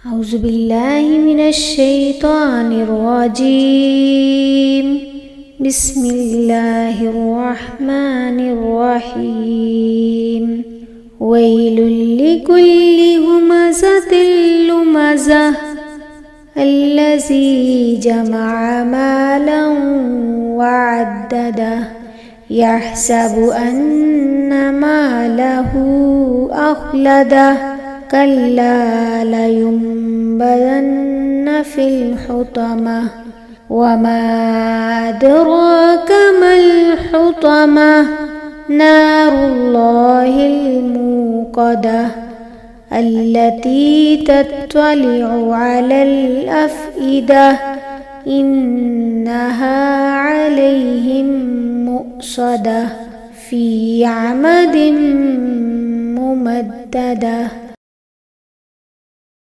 أعوذ بالله من الشيطان الرجيم. بسم الله الرحمن الرحيم. ويل لكل همزة لمزة الذي جمع مالا وعدده يحسب أن ماله أخلده كلا لينبذن في الحطمة وما أدراك ما الحطمة نار الله الموقدة التي تطلع على الأفئدة إنها عليهم مؤصدة في عمد ممددة.